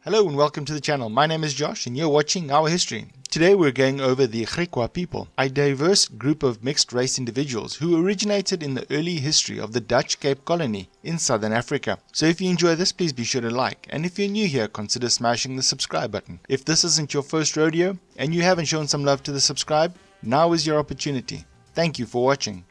Hello and welcome to the channel. My name is Josh and you're watching Our History. Today we're going over the Griqua people, a diverse group of mixed race individuals who originated in the early history of the Dutch Cape Colony in southern Africa. So if you enjoy this, please be sure to like, and if you're new here, consider smashing the subscribe button. If this isn't your first rodeo and you haven't shown some love to the subscribe, now is your opportunity. Thank you for watching.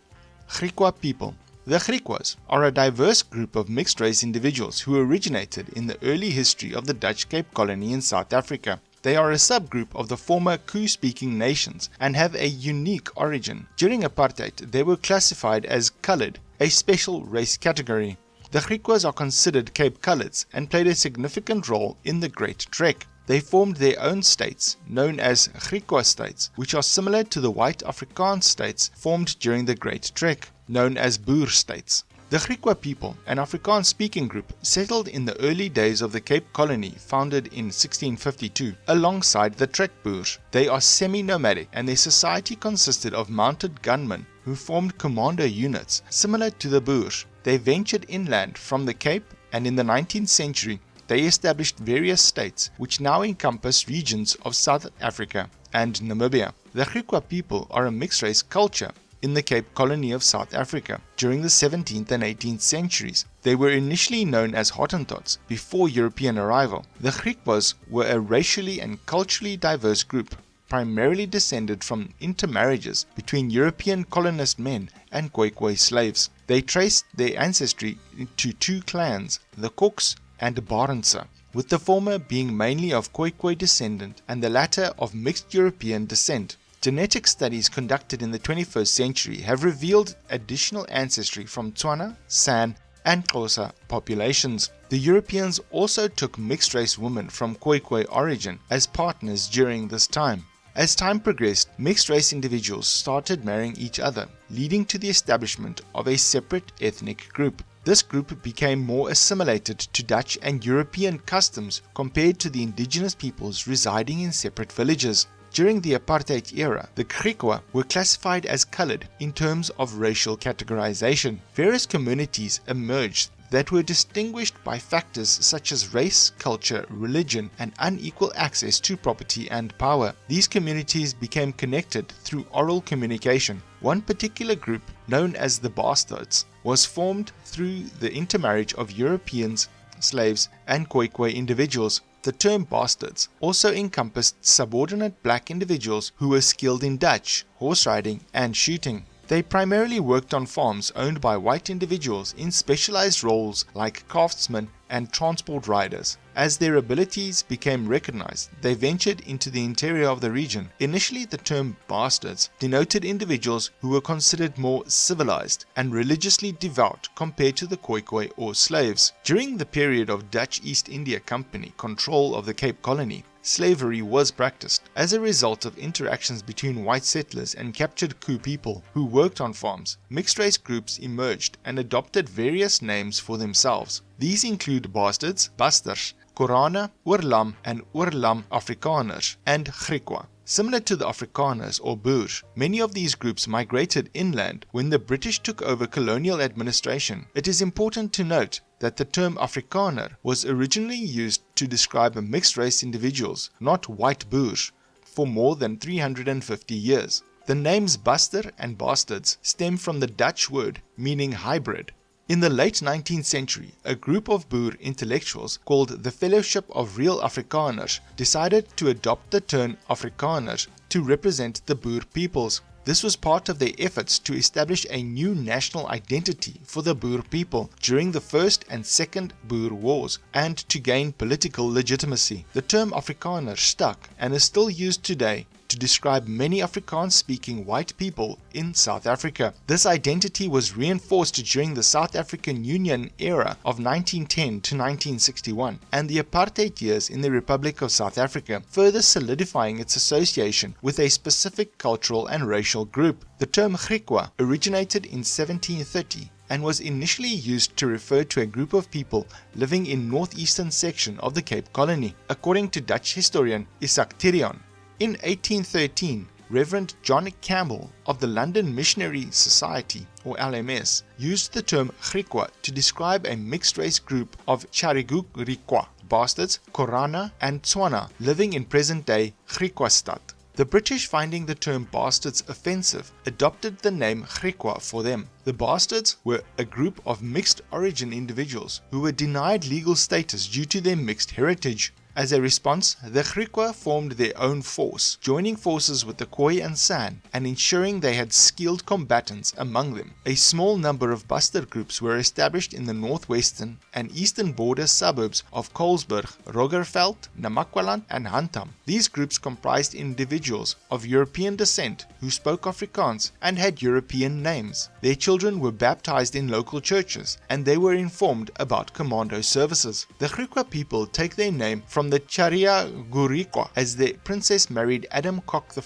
Griqua people. The Griquas are a diverse group of mixed-race individuals who originated in the early history of the Dutch Cape Colony in South Africa. They are a subgroup of the former Khoe-speaking nations and have a unique origin. During apartheid, they were classified as coloured, a special race category. The Griquas are considered Cape Coloureds and played a significant role in the Great Trek. They formed their own states, known as Griqua States, which are similar to the White Afrikaans states formed during the Great Trek, known as Boer States. The Griqua people, an Afrikaans-speaking group, settled in the early days of the Cape Colony, founded in 1652, alongside the Trek Boers. They are semi-nomadic, and their society consisted of mounted gunmen who formed commando units, similar to the Boers. They ventured inland from the Cape, and in the 19th century, they established various states which now encompass regions of South Africa and Namibia. The Griqua people are a mixed-race culture in the Cape Colony of South Africa. During the 17th and 18th centuries, they were initially known as Hottentots before European arrival. The Griquas were a racially and culturally diverse group, primarily descended from intermarriages between European colonist men and Khoe slaves. They traced their ancestry to two clans, the Khoes and Barentse, with the former being mainly of Khoe descendant and the latter of mixed European descent. Genetic studies conducted in the 21st century have revealed additional ancestry from Tswana, San, and Xhosa populations. The Europeans also took mixed-race women from Khoe origin as partners during this time. As time progressed, mixed-race individuals started marrying each other, leading to the establishment of a separate ethnic group. This group became more assimilated to Dutch and European customs compared to the indigenous peoples residing in separate villages. During the apartheid era, the Griqua were classified as coloured in terms of racial categorization. Various communities emerged that were distinguished by factors such as race, culture, religion, and unequal access to property and power. These communities became connected through oral communication. One particular group, known as the Boer States, was formed through the intermarriage of Europeans, slaves, and Khoe individuals. The term bastards also encompassed subordinate black individuals who were skilled in Dutch, horse riding, and shooting. They primarily worked on farms owned by white individuals in specialized roles like craftsmen and transport riders. As their abilities became recognized, they ventured into the interior of the region. Initially, the term bastards denoted individuals who were considered more civilized and religiously devout compared to the Khoe or slaves. During the period of Dutch East India Company control of the Cape Colony, slavery was practiced. As a result of interactions between white settlers and captured Khoe people who worked on farms, mixed-race groups emerged and adopted various names for themselves. These include bastards, basters, Korana, Oorlam and Oorlam Afrikaners, and Griqua. Similar to the Afrikaners or Boers, many of these groups migrated inland when the British took over colonial administration. It is important to note that the term Afrikaner was originally used to describe mixed-race individuals, not white Boers, for more than 350 years. The names Baster and Bastards stem from the Dutch word meaning hybrid. In the late 19th century, a group of Boer intellectuals called the Fellowship of Real Afrikaners decided to adopt the term Afrikaners to represent the Boer peoples. This was part of their efforts to establish a new national identity for the Boer people during the First and Second Boer Wars and to gain political legitimacy. The term Afrikaner stuck and is still used today to describe many Afrikaans-speaking white people in South Africa. This identity was reinforced during the South African Union era of 1910 to 1961 and the apartheid years in the Republic of South Africa, further solidifying its association with a specific cultural and racial group. The term Griqua originated in 1730 and was initially used to refer to a group of people living in northeastern section of the Cape Colony, according to Dutch historian Isaac Thirion. In 1813, Reverend John Campbell of the London Missionary Society, or LMS, used the term Griqua to describe a mixed-race group of Chariguk Griqua. bastards, Korana and Tswana, living in present-day Griqua States. The British, finding the term bastards offensive, adopted the name Griqua for them. The bastards were a group of mixed origin individuals who were denied legal status due to their mixed heritage. As a response, the Griqua formed their own force, joining forces with the Khoi and San and ensuring they had skilled combatants among them. A small number of bastard groups were established in the northwestern and eastern border suburbs of Colesberg, Roggeveld, Namakwaland and Hantam. These groups comprised individuals of European descent who spoke Afrikaans and had European names. Their children were baptized in local churches and they were informed about commando services. The Griqua people take their name from the Charia Griqua, as the princess married Adam Kok I,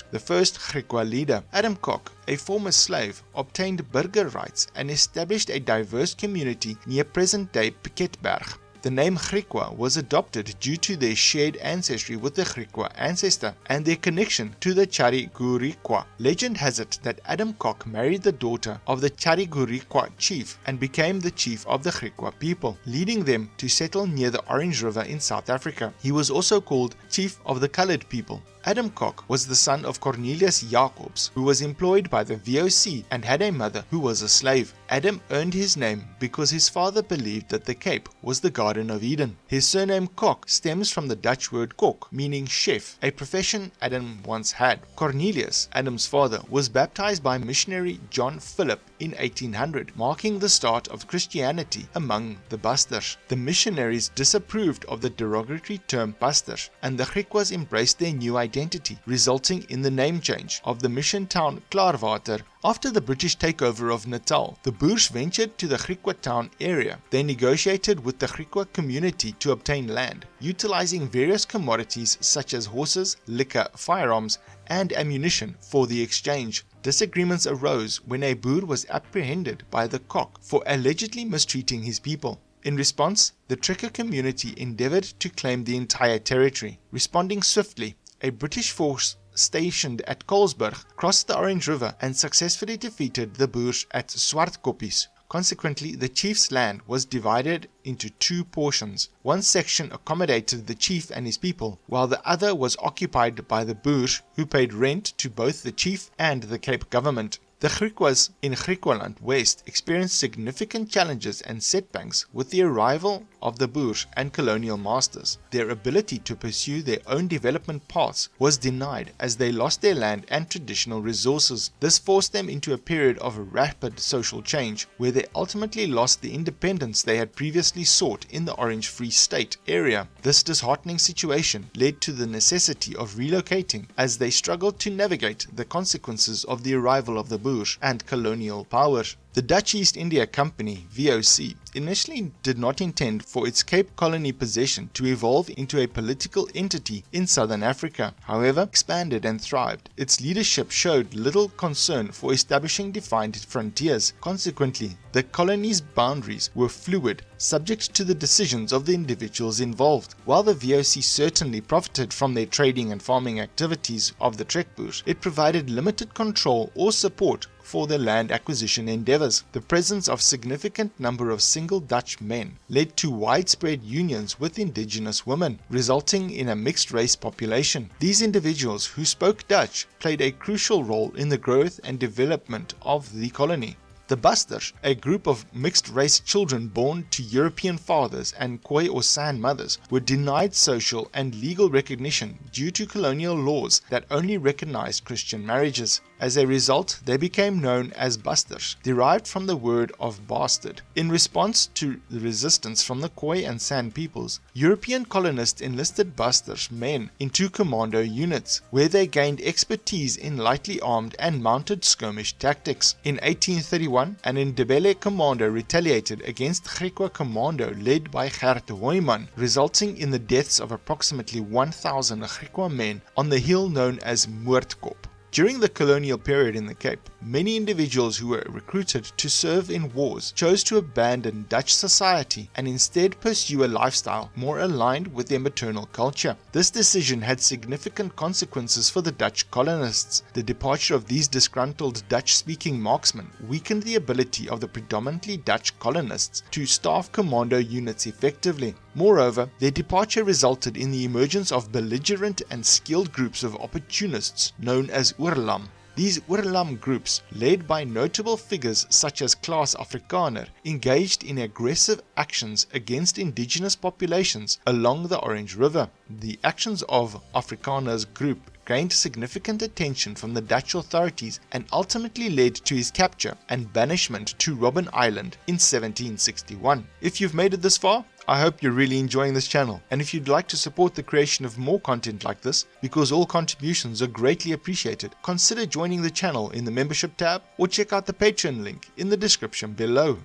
the first Griqua leader. Adam Kok, a former slave, obtained burger rights and established a diverse community near present-day Piketberg. The name Griqua was adopted due to their shared ancestry with the Griqua ancestor and their connection to the Chari Griqua. Legend has it that Adam Kok married the daughter of the Chari Griqua chief and became the chief of the Griqua people, leading them to settle near the Orange River in South Africa. He was also called chief of the colored people. Adam Kok was the son of Cornelius Jacobs, who was employed by the VOC and had a mother who was a slave. Adam earned his name because his father believed that the Cape was the Garden of Eden. His surname Kok stems from the Dutch word kok, meaning chef, a profession Adam once had. Cornelius, Adam's father, was baptized by missionary John Philip in 1800, marking the start of Christianity among the Basters. The missionaries disapproved of the derogatory term Basters, and the Griquas embraced their new identity, resulting in the name change of the mission town Klaarwater. After the British takeover of Natal, the Boers ventured to the Griqua town area. They negotiated with the Griqua community to obtain land, utilizing various commodities such as horses, liquor, firearms, and ammunition for the exchange. Disagreements arose when a Boer was apprehended by the Kok for allegedly mistreating his people. In response, the Trekker community endeavored to claim the entire territory. Responding swiftly, a British force stationed at Colesberg crossed the Orange River and successfully defeated the Boers at Swartkoppies. Consequently, the chief's land was divided into two portions. One section accommodated the chief and his people, while the other was occupied by the Boers, who paid rent to both the chief and the Cape government. The Griquas in Griqualand West experienced significant challenges and setbacks with the arrival of the Boers and colonial masters. Their ability to pursue their own development paths was denied as they lost their land and traditional resources. This forced them into a period of rapid social change, where they ultimately lost the independence they had previously sought in the Orange Free State area. This disheartening situation led to the necessity of relocating as they struggled to navigate the consequences of the arrival of the Boers and colonial power. The Dutch East India Company, VOC, initially did not intend for its Cape Colony possession to evolve into a political entity in southern Africa. However, expanded and thrived. Its leadership showed little concern for establishing defined frontiers. Consequently, the colony's boundaries were fluid, subject to the decisions of the individuals involved. While the VOC certainly profited from their trading and farming activities of the Trekboers, it provided limited control or support for their land acquisition endeavors. The presence of significant number of single Dutch men led to widespread unions with indigenous women, resulting in a mixed race population. These individuals who spoke Dutch played a crucial role in the growth and development of the colony. The Basters, a group of mixed-race children born to European fathers and Khoi or San mothers, were denied social and legal recognition due to colonial laws that only recognized Christian marriages. As a result, they became known as Basters, derived from the word of bastard. In response to the resistance from the Khoi and San peoples, European colonists enlisted Basters men into commando units, where they gained expertise in lightly armed and mounted skirmish tactics. In 1831, an Ndebele commando retaliated against Griqua commando led by Gert Hoyman, resulting in the deaths of approximately 1,000 Griqua men on the hill known as Moordkop. During the colonial period in the Cape, many individuals who were recruited to serve in wars chose to abandon Dutch society and instead pursue a lifestyle more aligned with their maternal culture. This decision had significant consequences for the Dutch colonists. The departure of these disgruntled Dutch-speaking marksmen weakened the ability of the predominantly Dutch colonists to staff commando units effectively. Moreover, their departure resulted in the emergence of belligerent and skilled groups of opportunists known as oorlam. These oorlam groups, led by notable figures such as Claas Afrikaner, engaged in aggressive actions against indigenous populations along the Orange River. The actions of Afrikaner's group gained significant attention from the Dutch authorities and ultimately led to his capture and banishment to Robben Island in 1761. If you've made it this far, I hope you're really enjoying this channel, and if you'd like to support the creation of more content like this, because all contributions are greatly appreciated, consider joining the channel in the membership tab or check out the Patreon link in the description below.